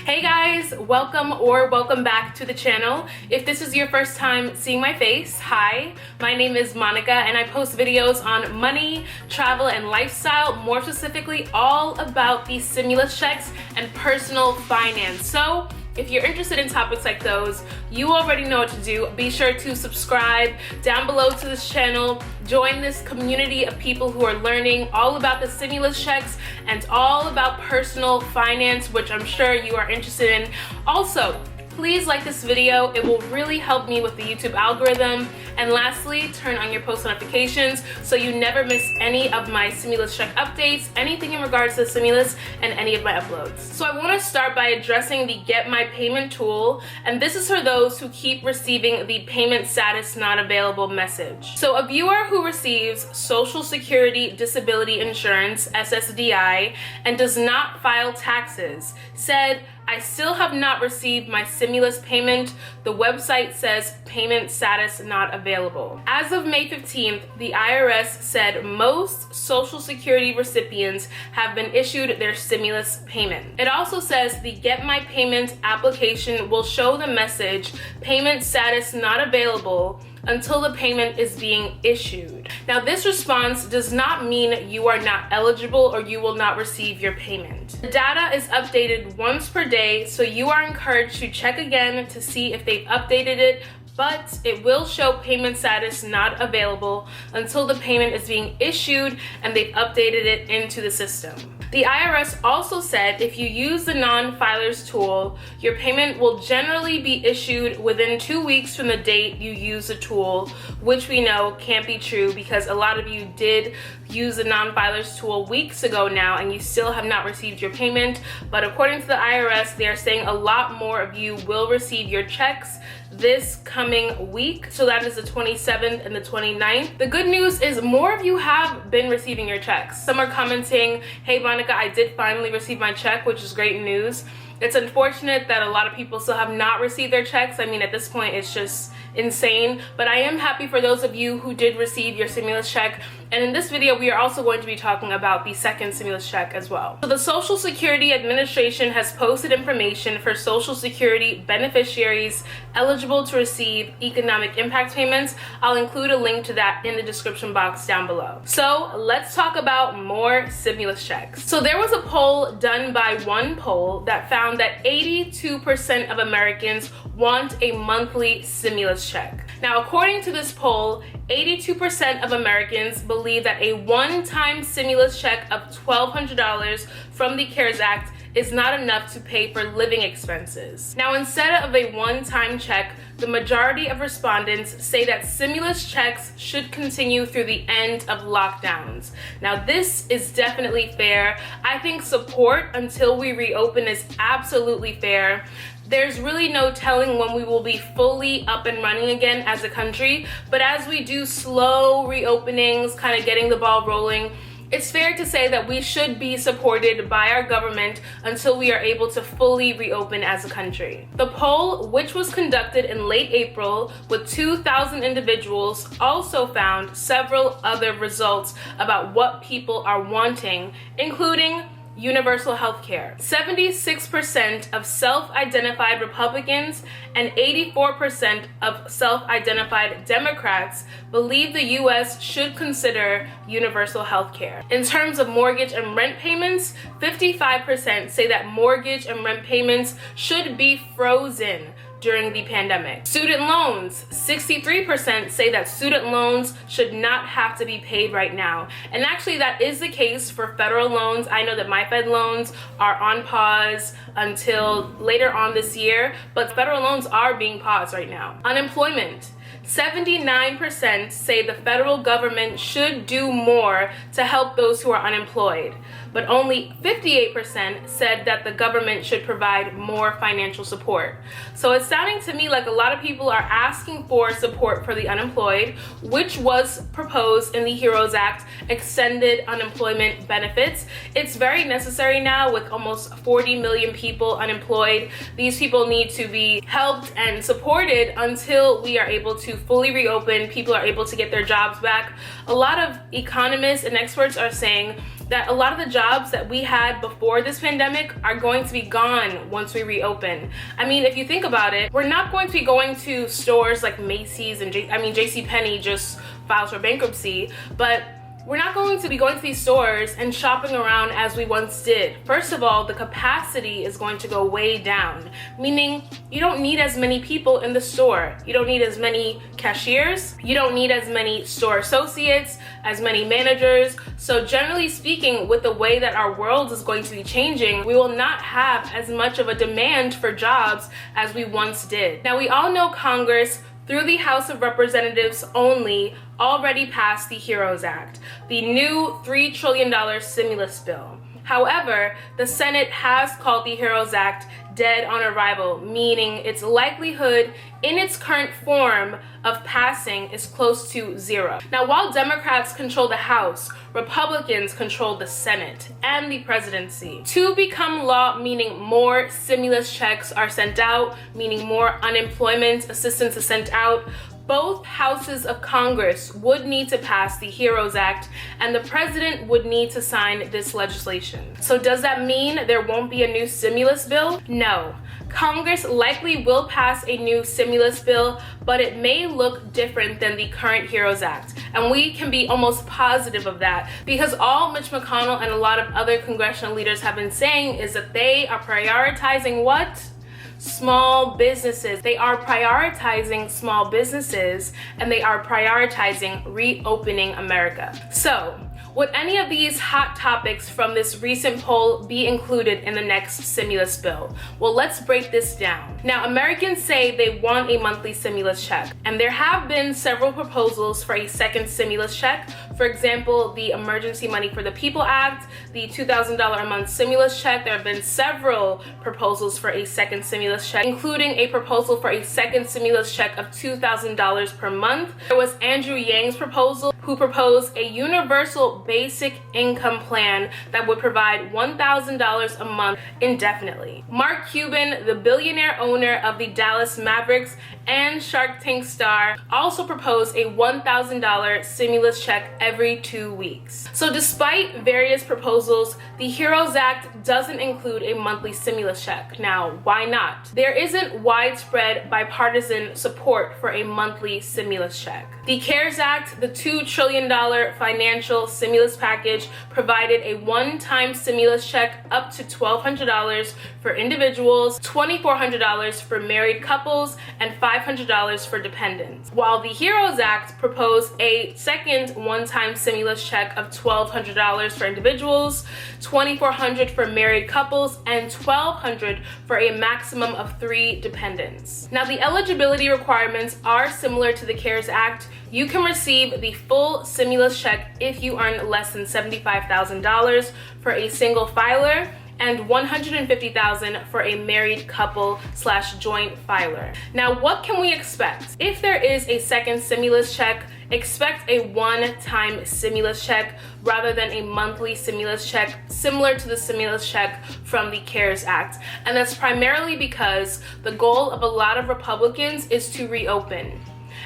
Hey guys, welcome back to the channel. If this is your first time seeing my face, hi, my name is Monica and I post videos on money, travel, and lifestyle, more specifically all about the stimulus checks and personal finance. So if you're interested in topics like those, you already know what to do. Be sure to subscribe down below to this channel. Join this community of people who are learning all about the stimulus checks and all about personal finance, which I'm sure you are interested in. Also, please like this video. It will really help me with the YouTube algorithm. And lastly, turn on your post notifications so you never miss any of my stimulus check updates, anything in regards to the stimulus, and any of my uploads. So I want to start by addressing the Get My Payment tool, and this is for those who keep receiving the payment status not available message. So a viewer who receives Social Security Disability Insurance, SSDI, and does not file taxes said, "I still have not received my stimulus payment. The website says payment status not available." As of May 15th, the IRS said most Social Security recipients have been issued their stimulus payment. It also says the Get My Payment application will show the message payment status not available until the payment is being issued. Now, this response does not mean you are not eligible or you will not receive your payment. The data is updated once per day, so you are encouraged to check again to see if they've updated it, but it will show payment status not available until the payment is being issued and they've updated it into the system. The IRS also said if you use the non-filers tool, your payment will generally be issued within 2 weeks from the date you use the tool, which we know can't be true because a lot of you did use the non-filers tool weeks ago now and you still have not received your payment. But according to the IRS, they are saying a lot more of you will receive your checks this coming week. So that is the 27th and the 29th. The good news is more of you have been receiving your checks. Some are commenting, "Hey Monica, I did finally receive my check," which is great news. It's unfortunate that a lot of people still have not received their checks. I mean, at this point, it's just insane. But I am happy for those of you who did receive your stimulus check. And in this video, we are also going to be talking about the second stimulus check as well. So the Social Security Administration has posted information for Social Security beneficiaries eligible to receive economic impact payments. I'll include a link to that in the description box down below. So let's talk about more stimulus checks. So there was a poll done by OnePoll that found that 82% of Americans want a monthly stimulus check. Now, according to this poll, 82% of Americans believe that a one-time stimulus check of $1,200 from the CARES Act is not enough to pay for living expenses. Now, instead of a one-time check, the majority of respondents say that stimulus checks should continue through the end of lockdowns. Now, this is definitely fair. I think support until we reopen is absolutely fair. There's really no telling when we will be fully up and running again as a country, but as we do slow reopenings, kind of getting the ball rolling, it's fair to say that we should be supported by our government until we are able to fully reopen as a country. The poll, which was conducted in late April with 2,000 individuals, also found several other results about what people are wanting, including universal health care. 76% of self-identified Republicans and 84% of self-identified Democrats believe the U.S. should consider universal health care. In terms of mortgage and rent payments, 55% say that mortgage and rent payments should be frozen during the pandemic. Student loans, 63% say that student loans should not have to be paid right now. And actually that is the case for federal loans. I know that my Fed loans are on pause until later on this year, but federal loans are being paused right now. Unemployment, 79% say the federal government should do more to help those who are unemployed, but only 58% said that the government should provide more financial support. So it's sounding to me like a lot of people are asking for support for the unemployed, which was proposed in the HEROES Act, extended unemployment benefits. It's very necessary now with almost 40 million people unemployed. These people need to be helped and supported until we are able to fully reopen, people are able to get their jobs back. A lot of economists and experts are saying that a lot of the jobs that we had before this pandemic are going to be gone once we reopen. I mean, if you think about it, we're not going to be going to stores like Macy's and JCPenney just filed for bankruptcy, but we're not going to be going to these stores and shopping around as we once did. First of all, the capacity is going to go way down, meaning you don't need as many people in the store. You don't need as many cashiers. You don't need as many store associates, as many managers. So generally speaking, with the way that our world is going to be changing, we will not have as much of a demand for jobs as we once did. Now, we all know Congress, through the House of Representatives only, already passed the HEROES Act, the new $3 trillion stimulus bill. However, the Senate has called the HEROES Act dead on arrival, meaning its likelihood in its current form of passing is close to zero. Now, while Democrats control the House, Republicans control the Senate and the presidency. To become law, meaning more stimulus checks are sent out, meaning more unemployment assistance is sent out, both houses of Congress would need to pass the HEROES Act, and the president would need to sign this legislation. So does that mean there won't be a new stimulus bill? No. Congress likely will pass a new stimulus bill, but it may look different than the current HEROES Act. And we can be almost positive of that, because all Mitch McConnell and a lot of other congressional leaders have been saying is that they are prioritizing what? Small businesses. They are prioritizing small businesses, and they are prioritizing reopening America. So, would any of these hot topics from this recent poll be included in the next stimulus bill? Well, let's break this down. Now, Americans say they want a monthly stimulus check, and there have been several proposals for a second stimulus check. For example, the Emergency Money for the People Act, the $2,000 a month stimulus check. There have been several proposals for a second stimulus check, including a proposal for a second stimulus check of $2,000 per month. There was Andrew Yang's proposal, who proposed a universal basic income plan that would provide $1,000 a month indefinitely. Mark Cuban, the billionaire owner of the Dallas Mavericks and Shark Tank star, also proposed a $1,000 stimulus check every 2 weeks. So despite various proposals, the HEROES Act doesn't include a monthly stimulus check. Now, why not? There isn't widespread bipartisan support for a monthly stimulus check. The CARES Act, the $2 trillion financial stimulus package, provided a one-time stimulus check up to $1,200 for individuals, $2,400 for married couples, and $500 for dependents. While the HEROES Act proposed a second one-time stimulus check of $1,200 for individuals, $2,400 for married couples, and $1,200 for a maximum of 3 dependents. Now, the eligibility requirements are similar to the CARES Act. You can receive the full stimulus check if you earn less than $75,000 for a single filer and $150,000 for a married couple / joint filer. Now, what can we expect? If there is a second stimulus check, expect a one-time stimulus check rather than a monthly stimulus check, similar to the stimulus check from the CARES Act. And that's primarily because the goal of a lot of Republicans is to reopen.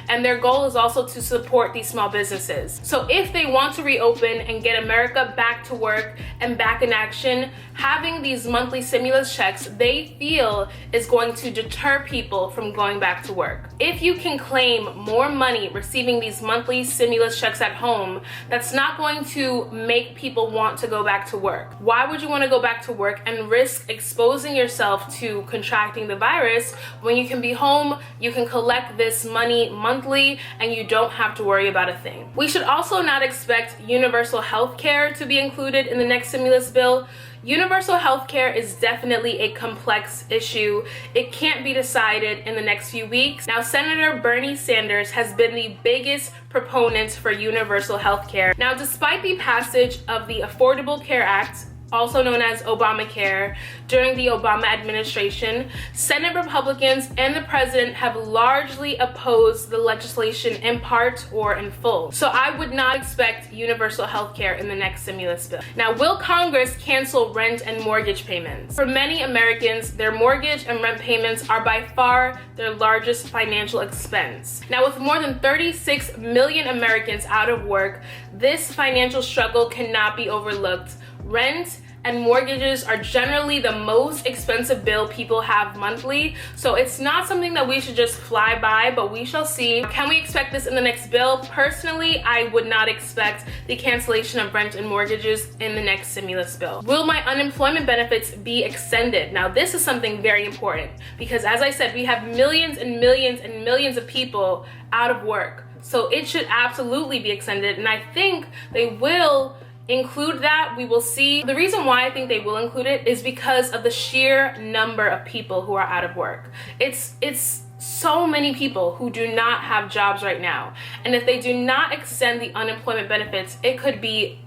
And their goal is also to support these small businesses. So if they want to reopen and get America back to work and back in action, having these monthly stimulus checks, they feel is going to deter people from going back to work. If you can claim more money receiving these monthly stimulus checks at home, that's not going to make people want to go back to work. Why would you want to go back to work and risk exposing yourself to contracting the virus when you can be home, you can collect this money monthly, and you don't have to worry about a thing? We should also not expect universal health care to be included in the next stimulus bill. Universal health care is definitely a complex issue. It can't be decided in the next few weeks. Now, Senator Bernie Sanders has been the biggest proponent for universal health care. Now, despite the passage of the Affordable Care Act, also known as Obamacare, during the Obama administration, Senate Republicans and the president have largely opposed the legislation in part or in full. So I would not expect universal health care in the next stimulus bill. Now, will Congress cancel rent and mortgage payments? For many Americans, their mortgage and rent payments are by far their largest financial expense. Now, with more than 36 million Americans out of work, this financial struggle cannot be overlooked. Rent and mortgages are generally the most expensive bill people have monthly, so it's not something that we should just fly by, but we shall see. Can we expect this in the next bill? Personally, I would not expect the cancellation of rent and mortgages in the next stimulus bill. Will my unemployment benefits be extended? Now, this is something very important because, as I said, we have millions and millions and millions of people out of work, so it should absolutely be extended, and I think they will include that. We will see. The reason why I think they will include it is because of the sheer number of people who are out of work. It's so many people who do not have jobs right now, and if they do not extend the unemployment benefits, it could be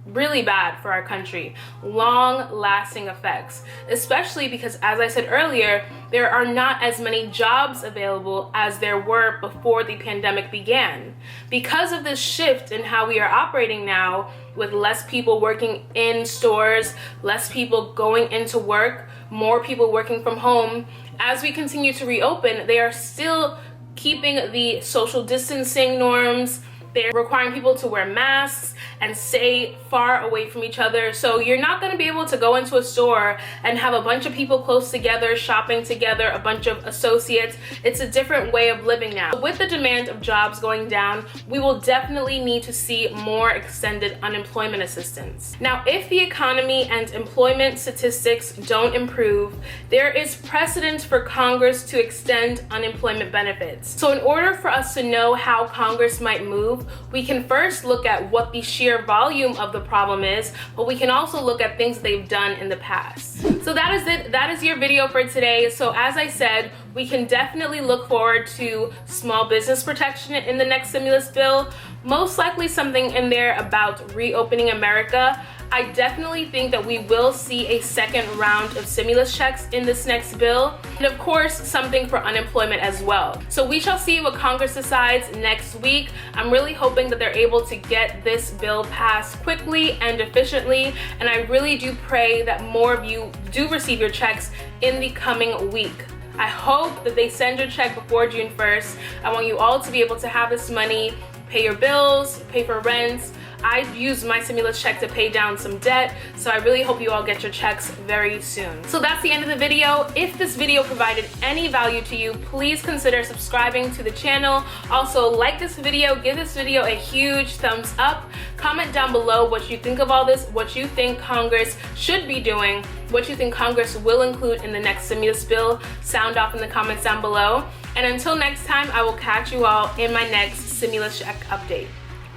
really bad for our country. Long-lasting effects, especially because, as I said earlier, there are not as many jobs available as there were before the pandemic began. Because of this shift in how we are operating now, with less people working in stores, less people going into work, more people working from home, as we continue to reopen, they are still keeping the social distancing norms. They're requiring people to wear masks and stay far away from each other. So you're not going to be able to go into a store and have a bunch of people close together, shopping together, a bunch of associates. It's a different way of living now. With the demand of jobs going down, we will definitely need to see more extended unemployment assistance. Now, if the economy and employment statistics don't improve, there is precedent for Congress to extend unemployment benefits. So in order for us to know how Congress might move, we can first look at what the sheer volume of the problem is, but we can also look at things they've done in the past. So that is it. That is your video for today. So as I said, we can definitely look forward to small business protection in the next stimulus bill. Most likely something in there about reopening America. I definitely think that we will see a second round of stimulus checks in this next bill, and of course something for unemployment as well. So we shall see what Congress decides next week. I'm really hoping that they're able to get this bill passed quickly and efficiently, and I really do pray that more of you do receive your checks in the coming week. I hope that they send your check before June 1st. I want you all to be able to have this money, pay your bills, pay for rents. I used my stimulus check to pay down some debt, so I really hope you all get your checks very soon. So that's the end of the video. If this video provided any value to you, please consider subscribing to the channel. Also, like this video, give this video a huge thumbs up. Comment down below what you think of all this, what you think Congress should be doing, what you think Congress will include in the next stimulus bill. Sound off in the comments down below. And until next time, I will catch you all in my next stimulus check update.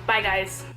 Bye, guys.